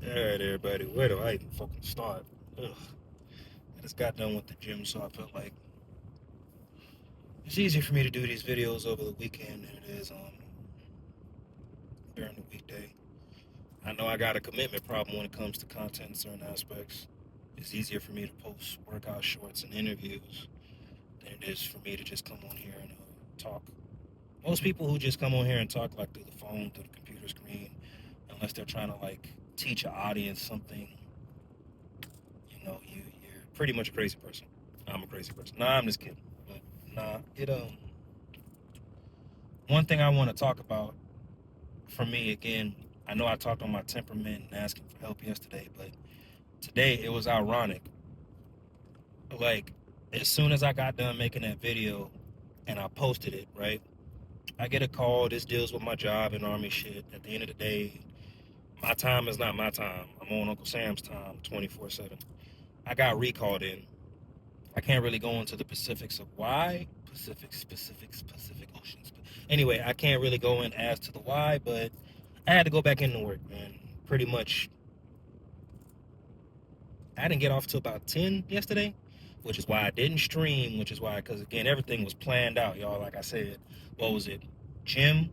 Alright, everybody, where do I even fucking start? Ugh. I just got done with the gym, so I felt like it's easier for me to do these videos over the weekend than it is during the weekday. I know I got a commitment problem when it comes to content in certain aspects. It's easier for me to post workout shorts and interviews than it is for me to just come on here and talk. Most people who just come on here and talk like through the phone, through the computer screen, unless they're trying to like teach an audience something, you're pretty much a crazy person. I'm a crazy person. Nah, I'm just kidding. But nah, one thing I want to talk about for me again, I know I talked on my temperament and asking for help yesterday, but today it was ironic. Like as soon as I got done making that video and I posted it, right? I get a call. This deals with my job and army shit. At the end of the day, my time is not my time. I'm on Uncle Sam's time 24/7. I got recalled in. I can't really go into the specifics of why. Pacific Oceans. Anyway, I can't really go in as to the why, but I had to go back into work, man. Pretty much, I didn't get off till about 10 yesterday, which is why I didn't stream, which is why, because again, everything was planned out, y'all. Like I said, what was it? Gym,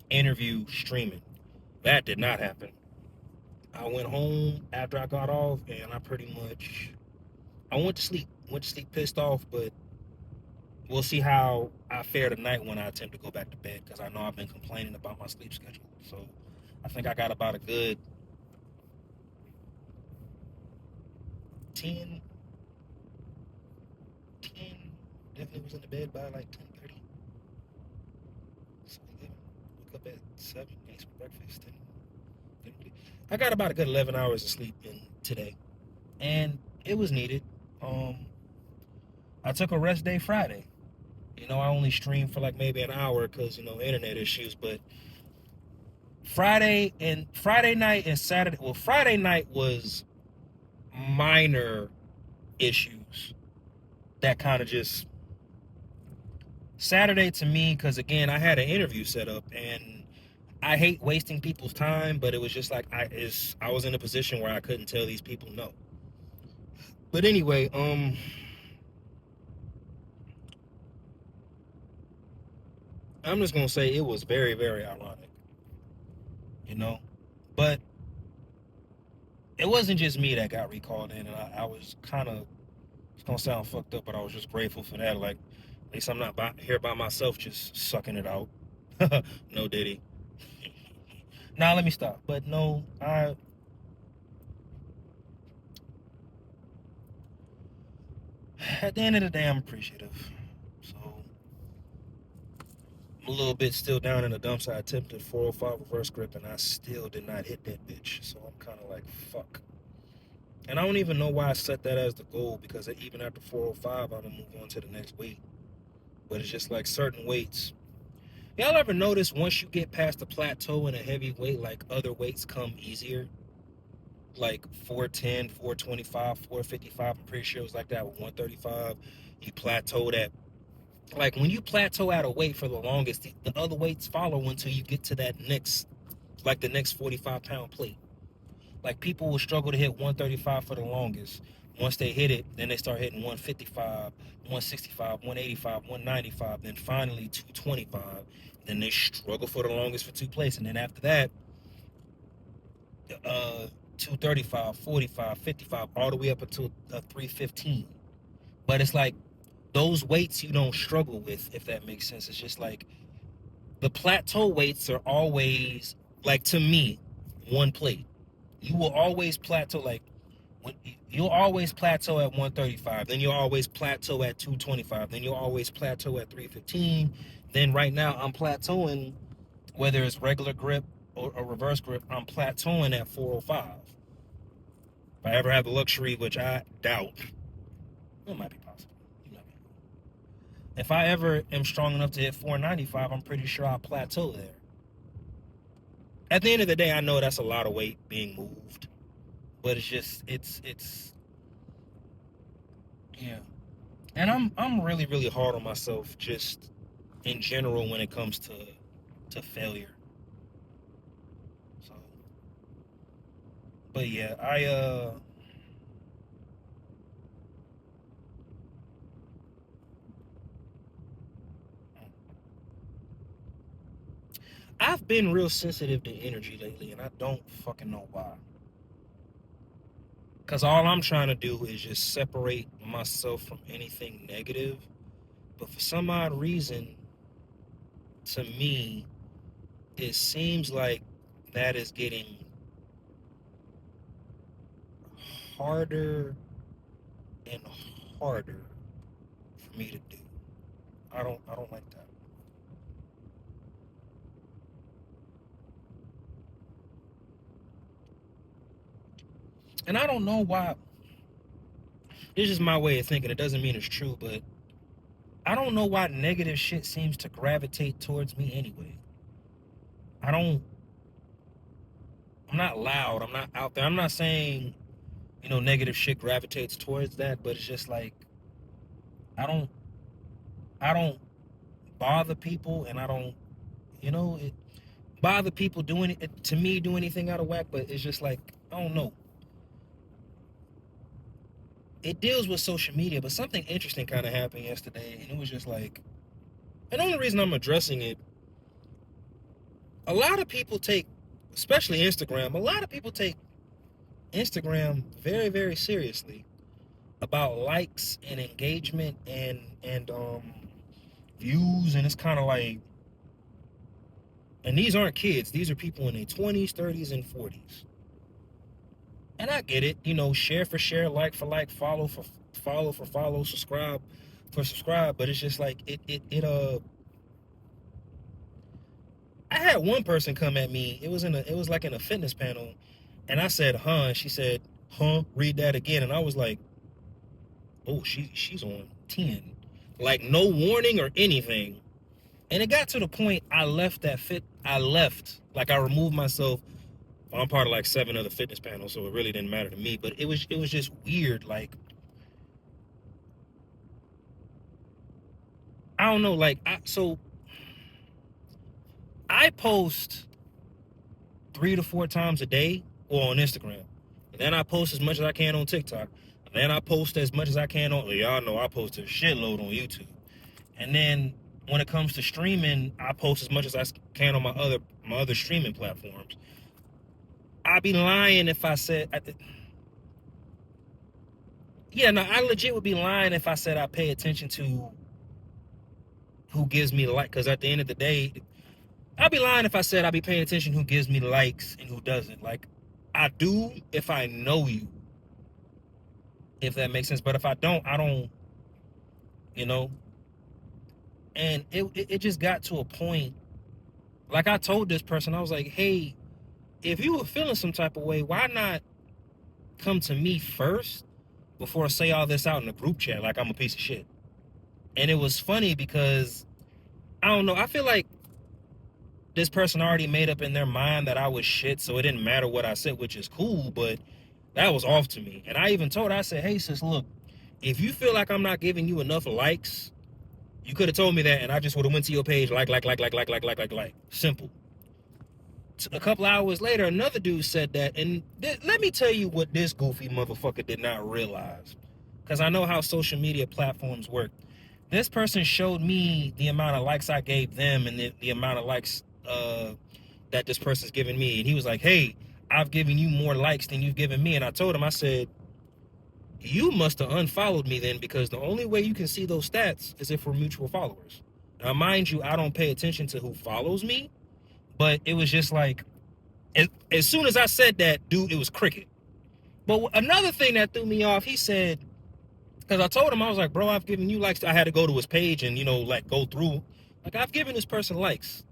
interview, streaming. That did not happen. I went home after I got off, and I went to sleep. Went to sleep pissed off, but we'll see how I fare tonight when I attempt to go back to bed because I know I've been complaining about my sleep schedule. So I think I got about a good 10, 10. Definitely was in the bed by like 10:30. So 11. Woke up at 7, ate some breakfast. I got about a good 11 hours of sleep in today. And it was needed. Um, I took a rest day Friday. I only streamed for like maybe an hour because, internet issues, but Friday night and Saturday. Well, Friday night was minor issues that kind of just Saturday to me because again I had an interview set up and I hate wasting people's time, but it was just like I was in a position where I couldn't tell these people no. But anyway, I'm just gonna say it was very very ironic, you know. But it wasn't just me that got recalled in, and I was kind of it's gonna sound fucked up, but I was just grateful for that. Like, at least I'm not here by myself, just sucking it out. No Diddy. Now let me stop. But no, at the end of the day, I'm appreciative. So I'm a little bit still down in the dumps. I attempted 405 reverse grip, and I still did not hit that bitch. So I'm kind of like fuck. And I don't even know why I set that as the goal because even after 405, I'm gonna move on to the next weight. But it's just like certain weights. Y'all ever notice once you get past the plateau in a heavy weight, like other weights come easier? Like 410, 425, 455. I'm pretty sure it was like that with 135. You plateaued at, like when you plateau at a weight for the longest, the other weights follow until you get to that next, like the next 45-pound plate. Like people will struggle to hit 135 for the longest. Once they hit it, then they start hitting 155, 165, 185, 195, then finally 225. Then they struggle for the longest for two places. And then after that, 235, 45, 55, all the way up until 315. But it's like those weights you don't struggle with, if that makes sense. It's just like the plateau weights are always, like to me, one plate. You will always plateau like when you'll always plateau at 135, then you'll always plateau at 225, then you'll always plateau at 315. Then right now I'm plateauing, whether it's regular grip or a reverse grip, I'm plateauing at 405. If I ever have the luxury, which I doubt, it might be possible. You know, if I ever am strong enough to hit 495, I'm pretty sure I'll plateau there. At the end of the day, I know that's a lot of weight being moved, but it's just it's yeah. And I'm really really hard on myself just in general when it comes to failure. So, But yeah, I've been real sensitive to energy lately, and I don't fucking know why. Cause all I'm trying to do is just separate myself from anything negative. But for some odd reason, to me, it seems like that is getting harder and harder for me to do. I don't like that. And I don't know why. It's just my way of thinking. It doesn't mean it's true, but I don't know why negative shit seems to gravitate towards me anyway. I don't I'm not loud. I'm not out there. I'm not saying, negative shit gravitates towards that, but it's just like I don't I don't bother people, and I don't, it bother people doing it to me, do anything out of whack, but it's just like, I don't know. It deals with social media, but something interesting kind of happened yesterday, and it was just like, and the only reason I'm addressing it, a lot of people take, especially Instagram, a lot of people take Instagram very, very seriously about likes and engagement and views, and it's kind of like, and these aren't kids, these are people in their 20s, 30s, and 40s. And I get it, share for share, like for like, follow for follow, subscribe for subscribe, but it's just like I had one person come at me. It was like in a fitness panel, and I said, "Huh," and she said, "Huh, read that again." And I was like, "Oh, she's on 10." Like no warning or anything. And it got to the point I left. Like I removed myself. I'm part of like 7 other fitness panels, so it really didn't matter to me. But it was just weird. Like I don't know. Like I post 3 to 4 times a day or on Instagram. And then I post as much as I can on TikTok. And then I post as much as I can on, y'all know I post a shitload on YouTube. And then when it comes to streaming, I post as much as I can on my other streaming platforms. I'd be lying if I said, yeah, no, I legit would be lying if I said I pay attention to who gives me the like. Because at the end of the day, I'd be lying if I said I'd be paying attention who gives me the likes and who doesn't. Like, I do if I know you, if that makes sense. But if I don't, I don't, you know. And it just got to a point, like I told this person, I was like, hey, if you were feeling some type of way, why not come to me first before I say all this out in the group chat like I'm a piece of shit? And it was funny because, I don't know, I feel like this person already made up in their mind that I was shit, so it didn't matter what I said, which is cool, but that was off to me. And I even told her, I said, hey, sis, look, if you feel like I'm not giving you enough likes, you could have told me that, and I just would have went to your page, like. Simple. A couple hours later, another dude said that, and let me tell you what this goofy motherfucker did not realize, because I know how social media platforms work. This person showed me the amount of likes I gave them and the amount of likes that this person's giving me, and he was like, hey, I've given you more likes than you've given me. And I told him, I said, you must have unfollowed me then, because the only way you can see those stats is if we're mutual followers. Now, mind you, I don't pay attention to who follows me, but it was just like, as soon as I said that, dude, it was cricket. But another thing that threw me off, he said, because I told him, I was like, bro, I've given you likes. I had to go to his page and, like go through. Like, I've given this person likes.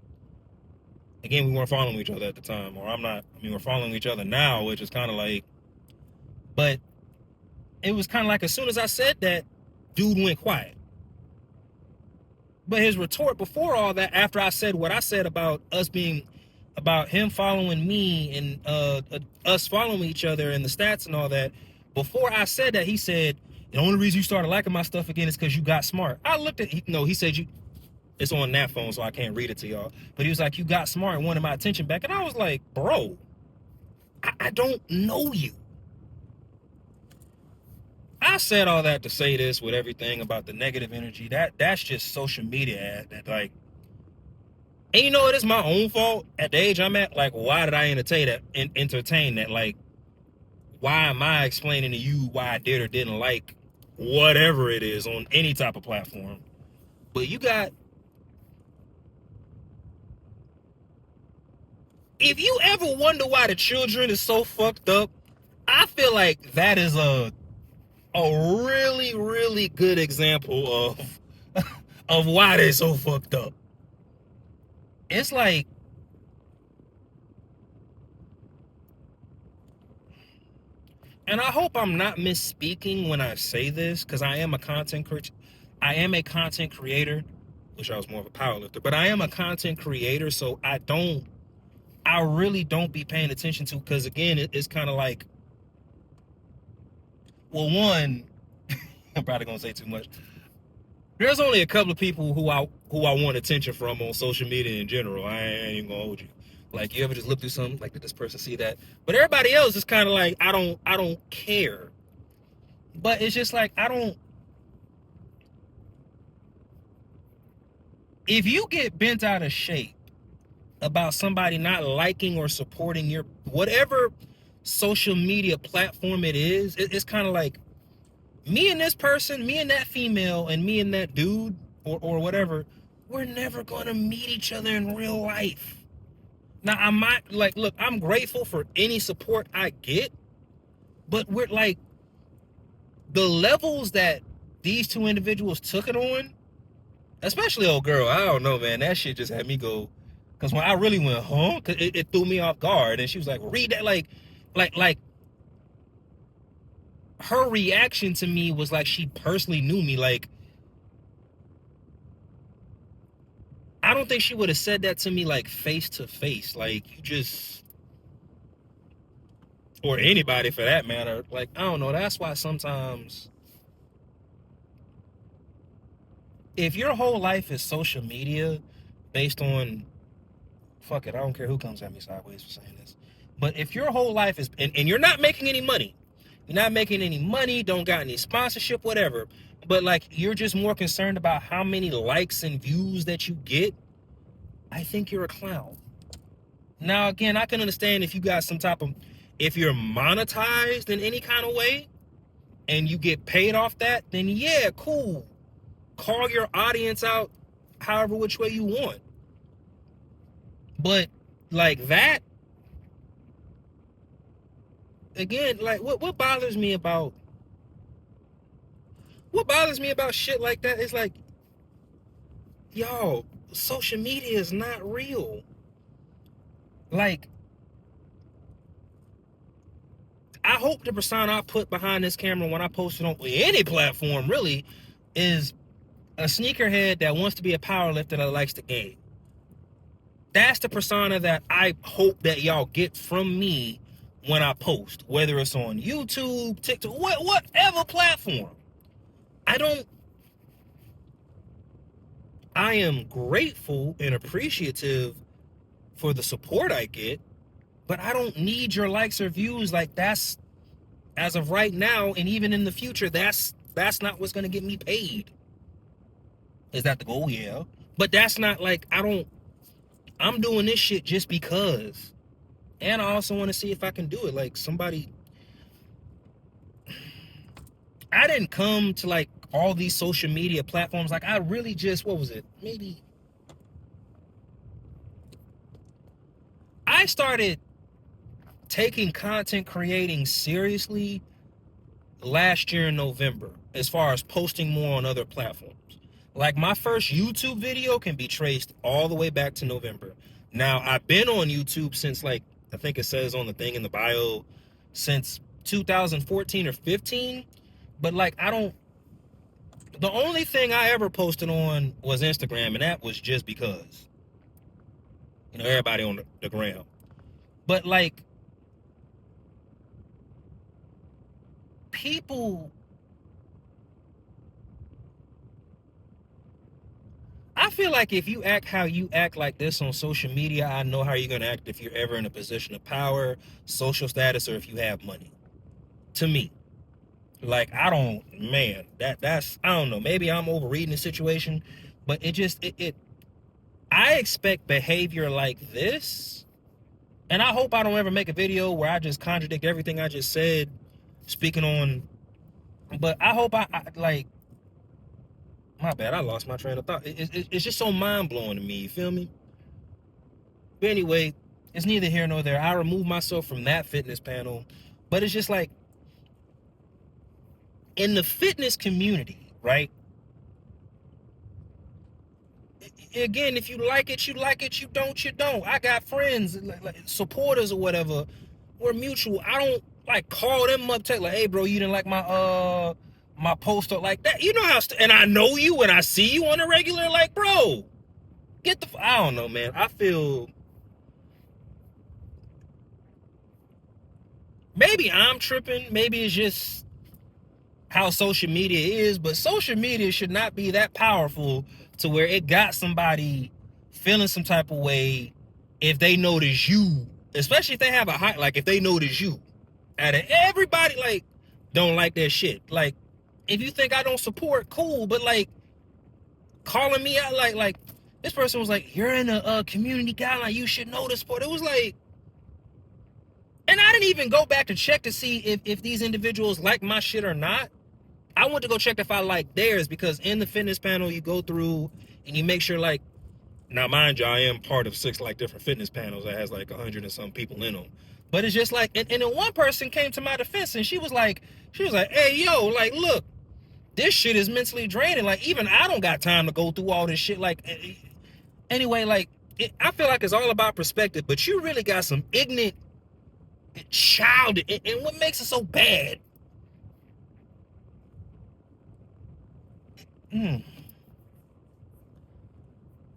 Again, we weren't following each other at the time, or I'm not. I mean, we're following each other now, which is kind of like, but it was kind of like as soon as I said that, dude went quiet. But his retort before all that, after I said what I said about about him following me and us following each other and the stats and all that, before I said that, he said, the only reason you started liking my stuff again is because you got smart. I looked at, he said, it's on that phone, so I can't read it to y'all. But he was like, you got smart and wanted my attention back. And I was like, bro, I don't know you. I said all that to say this with everything about the negative energy. That's just social media. That like, and you know it is my own fault at the age I'm at. Like, why did I entertain that? Entertain that? Like, why am I explaining to you why I did or didn't like whatever it is on any type of platform? But you got, if you ever wonder why the children is so fucked up, I feel like that is a really, really good example of why they're so fucked up. It's like, and I hope I'm not misspeaking when I say this, because I am a content creator. I am a content creator. Wish I was more of a powerlifter, but I am a content creator, so I really don't be paying attention to, because again, it's kind of like, well, one, I'm probably gonna say too much. There's only a couple of people who I want attention from on social media in general. I ain't even gonna hold you. Like, you ever just look through something like, did this person see that? But everybody else is kind of like, I don't care. But it's just like, I don't. If you get bent out of shape about somebody not liking or supporting your whatever social media platform it is, it's kind of like, me and this person, me and that female, and me and that dude or whatever, we're never gonna meet each other in real life. Now, I might, like, look, I'm grateful for any support I get, but we're like, the levels that these two individuals took it on, especially old girl, I don't know, man, that shit just had me go, because when I really went, huh? Cause it threw me off guard, and she was like, read that, like, her reaction to me was like she personally knew me. Like, I don't think she would have said that to me like face to face. Like, you just, or anybody for that matter. Like, I don't know. That's why sometimes, if your whole life is social media based on, fuck it, I don't care who comes at me sideways for saying this, but if your whole life is, and you're not making any money, don't got any sponsorship, whatever, but like, you're just more concerned about how many likes and views that you get, I think you're a clown. Now, again, I can understand if you got some type of, if you're monetized in any kind of way and you get paid off that, then yeah, cool. Call your audience out however which way you want. But like that, again, like what bothers me about shit like that is like, y'all, social media is not real. Like, I hope the persona I put behind this camera when I post it on any platform really is a sneakerhead that wants to be a powerlifter that likes the game. That's the persona that I hope that y'all get from me when I post, whether it's on YouTube, TikTok, whatever platform. I am grateful and appreciative for the support I get, but I don't need your likes or views. Like, that's, as of right now, and even in the future, that's not what's gonna get me paid. Is that the goal? Yeah. But that's not like, I'm doing this shit just because. And I also want to see if I can do it. Like, somebody, I didn't come to like all these social media platforms. Like, I really just, what was it? Maybe I started taking content creating seriously last year in November, as far as posting more on other platforms. Like, my first YouTube video can be traced all the way back to November. Now, I've been on YouTube since, like, I think it says on the thing in the bio, since 2014 or 15. But like, the only thing I ever posted on was Instagram, and that was just because, everybody on the gram. But like, people, I feel like if you act how you act like this on social media, I know how you're gonna act if you're ever in a position of power, social status, or if you have money. To me, like I don't, man, that's I don't know. Maybe I'm overreading the situation, but it I expect behavior like this, and I hope I don't ever make a video where I just contradict everything I just said, speaking on. But I hope I like. My bad, I lost my train of thought. It's just so mind blowing to me. You feel me? But anyway, it's neither here nor there. I removed myself from that fitness panel, but it's just like in the fitness community, right? Again, if you like it, you like it. You don't, you don't. I got friends, like supporters or whatever. We're mutual. I don't like call them up, tell like, hey, bro, you didn't like my post or like that. You know how? And I know you and I see you on a regular. Like, bro, get the. I don't know, man. I feel maybe I'm tripping. Maybe it's just how social media is, but social media should not be that powerful to where it got somebody feeling some type of way if they notice you, especially if they have a high, like if they notice you. Out of everybody, like, don't like that shit. Like, if you think I don't support, cool, but like calling me out, like this person was like, you're in a community guideline, you should know the sport. It was like, and I didn't even go back to check to see if these individuals like my shit or not. I went to go check if I like theirs, because in the fitness panel you go through and you make sure, like, now mind you, I am part of 6 like different fitness panels that has like 100 and some people in them. But it's just like, and then one person came to my defense and she was like, hey yo, like look, this shit is mentally draining. Like even I don't got time to go through all this shit. Like anyway, like I feel like it's all about perspective. But you really got some ignorant child, and what makes it so bad?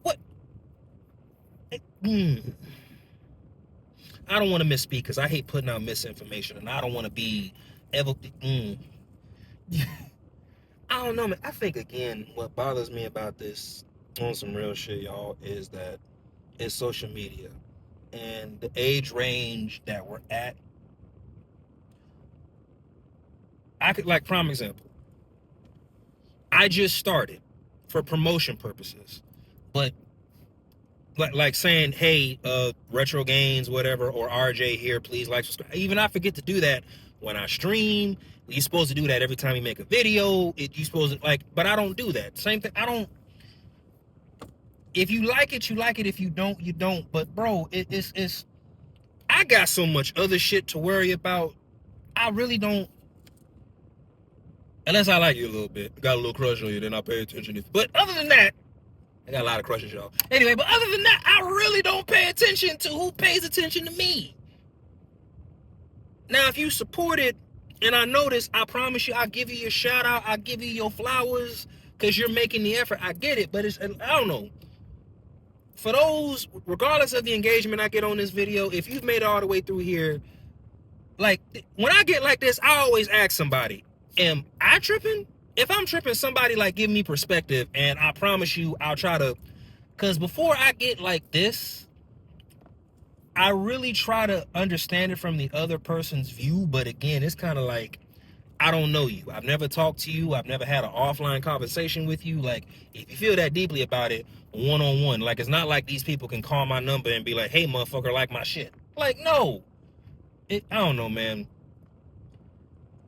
What? I don't want to misspeak because I hate putting out misinformation, and I don't want to be ever. I don't know, man. I think again, what bothers me about this, on some real shit, y'all, is that it's social media and the age range that we're at. I could, like, prime example. I just started for promotion purposes, but like saying, hey, Retro Gains, whatever, or RJ here, please like, subscribe. Even I forget to do that when I stream. You're supposed to do that every time you make a video. You supposed to, like, but I don't do that. Same thing. I don't. If you like it, you like it. If you don't, you don't. But bro, it's. I got so much other shit to worry about. I really don't. Unless I like you a little bit, got a little crush on you, then I pay attention. But other than that, I got a lot of crushes, y'all. Anyway, but other than that, I really don't pay attention to who pays attention to me. Now, if you support it, and I notice, I promise you, I'll give you your shout out, I'll give you your flowers, because you're making the effort. I get it, but it's, I don't know. For those, regardless of the engagement I get on this video, if you've made it all the way through here, like, when I get like this, I always ask somebody, am I tripping? If I'm tripping, somebody like give me perspective, and I promise you I'll try to, because before I get like this, I really try to understand it from the other person's view. But again, it's kind of like, I don't know you. I've never talked to you. I've never had an offline conversation with you. Like, if you feel that deeply about it, one-on-one, like, it's not like these people can call my number and be like, hey, motherfucker, like my shit. Like, no. I don't know, man.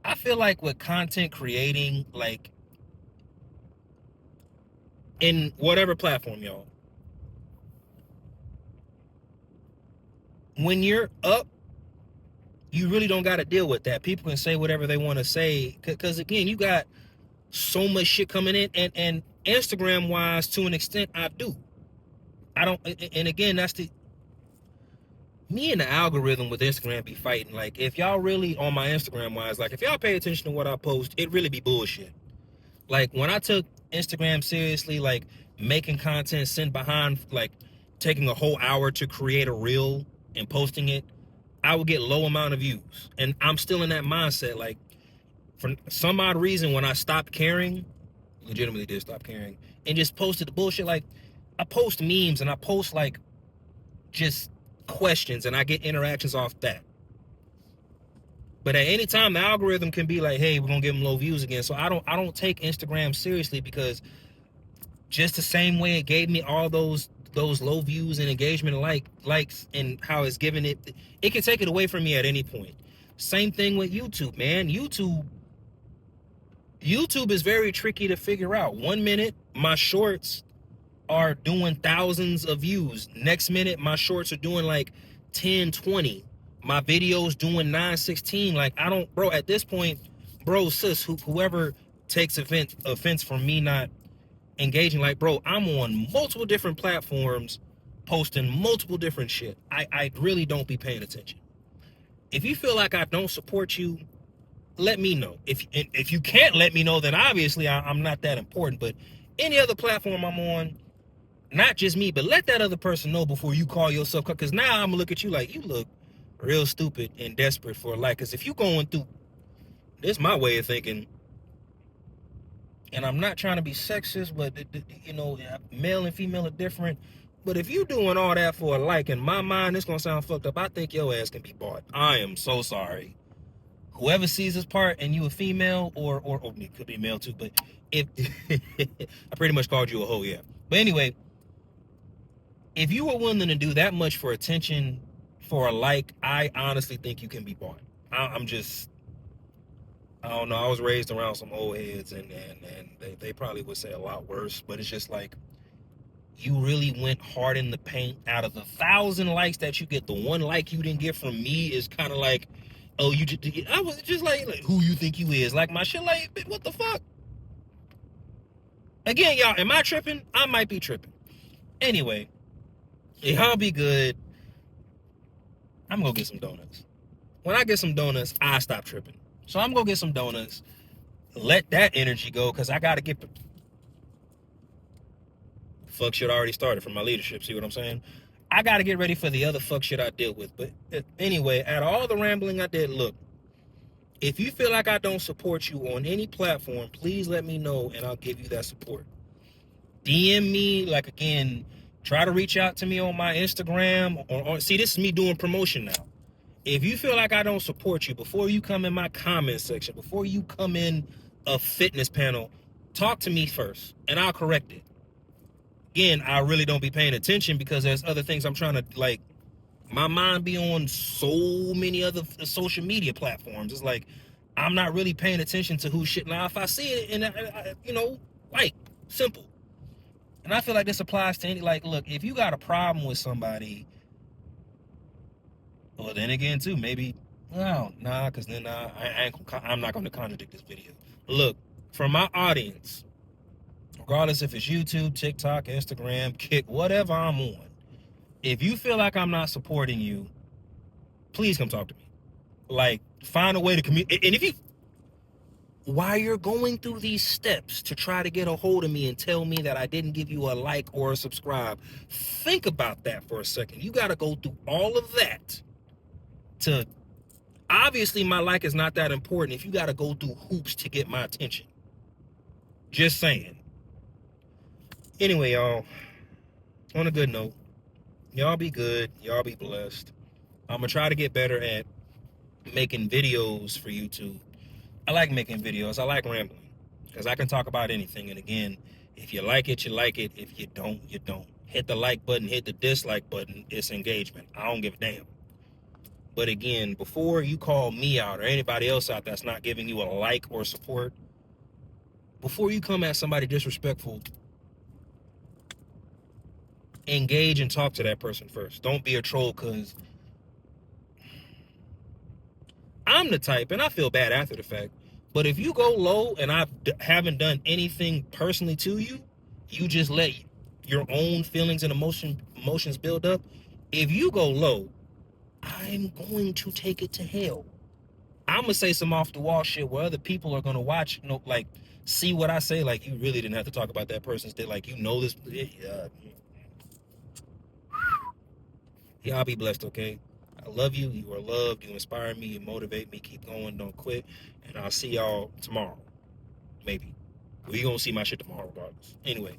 I feel like with content creating, like, in whatever platform, y'all, when you're up, you really don't got to deal with that. People can say whatever they want to say, because again, you got so much shit coming in, and Instagram wise, to an extent, I do. I don't, and again, that's me and the algorithm with Instagram be fighting. Like, if y'all really on my Instagram wise, like, if y'all pay attention to what I post, it really be bullshit. Like, when I took Instagram seriously, like making content, sent behind, like taking a whole hour to create a reel and posting it, I would get low amount of views. And I'm still in that mindset. Like, for some odd reason, when I stopped caring, legitimately did stop caring, and just posted the bullshit, like, I post memes and I post like just questions and I get interactions off that. But at any time, the algorithm can be like, "Hey, we're gonna give them low views again." So I don't take Instagram seriously, because just the same way it gave me all those low views and engagement and likes, and how it's giving it can take it away from me at any point. Same thing with YouTube, man. YouTube is very tricky to figure out. 1 minute my shorts are doing thousands of views. Next minute my shorts are doing like 10, 20. My videos doing 9, 16. Like, I don't, bro, at this point, bro, sis, whoever takes offense from me not engaging, like, bro, I'm on multiple different platforms posting multiple different shit. I really don't be paying attention. If you feel like I don't support you, let me know. If you can't let me know, then obviously I'm not that important. But any other platform I'm on, not just me, but let that other person know before you call yourself, because now I'm gonna look at you like you look real stupid and desperate for a like. Because if you going through this, my way of thinking, and I'm not trying to be sexist, but you know, male and female are different. But if you doing all that for a like, in my mind, it's gonna sound fucked up. I think your ass can be bought. I am so sorry. Whoever sees this part and you a female, or it could be male too, but if I pretty much called you a hoe, yeah. But anyway, if you are willing to do that much for attention, for a like, I honestly think you can be bought. I'm just, I don't know. I was raised around some old heads, and they probably would say a lot worse, but it's just like, you really went hard in the paint. Out of the 1,000 likes that you get, the one like you didn't get from me is kind of like, oh, you just, I was just like, who you think you is? Like, my shit, like, what the fuck? Again, y'all, am I tripping? I might be tripping. Anyway, y'all be good. I'm gonna get some donuts. When I get some donuts, I stop tripping. So I'm gonna get some donuts, let that energy go, because I gotta get, fuck shit already started from my leadership, see what I'm saying? I gotta get ready for the other fuck shit I deal with. But anyway, out of all the rambling I did, look, if you feel like I don't support you on any platform, please let me know and I'll give you that support. DM me, like, again, try to reach out to me on my Instagram, or see, this is me doing promotion now. If you feel like I don't support you, before you come in my comment section, before you come in a fitness panel, talk to me first and I'll correct it. Again, I really don't be paying attention because there's other things I'm trying to, like, my mind be on so many other social media platforms. It's like, I'm not really paying attention to who shit. Now, if I see it, and you know, like, simple. And I feel like this applies to any, like, look, if you got a problem with somebody, well, then again, too, maybe, no, nah, because then I'm not going to contradict this video. Look, for my audience, regardless if it's YouTube, TikTok, Instagram, Kick, whatever I'm on, if you feel like I'm not supporting you, please come talk to me. Like, find a way to communicate. And if you, while you're going through these steps to try to get a hold of me and tell me that I didn't give you a like or a subscribe, think about that for a second. You got to go through all of that to, obviously my like is not that important if you got to go through hoops to get my attention. Just saying. Anyway, y'all, on a good note, y'all be good. Y'all be blessed. I'm going to try to get better at making videos for YouTube. I like making videos. I like rambling because I can talk about anything. And again, if you like it, you like it. If you don't, you don't. Hit the like button, hit the dislike button. It's engagement. I don't give a damn. But again, before you call me out or anybody else out that's not giving you a like or support, before you come at somebody disrespectful, engage and talk to that person first. Don't be a troll, because I'm the type, and I feel bad after the fact, but if you go low and I haven't done anything personally to you, you just let your own feelings and emotions build up. If you go low, I'm going to take it to hell. I'm gonna say some off the wall shit where other people are gonna watch, you know, like, see what I say. Like, you really didn't have to talk about that person's day. Like, you know this. Y'all be blessed, okay? I love you. You are loved. You inspire me. You motivate me. Keep going. Don't quit. And I'll see y'all tomorrow. Maybe. We gonna see my shit tomorrow regardless. Anyway.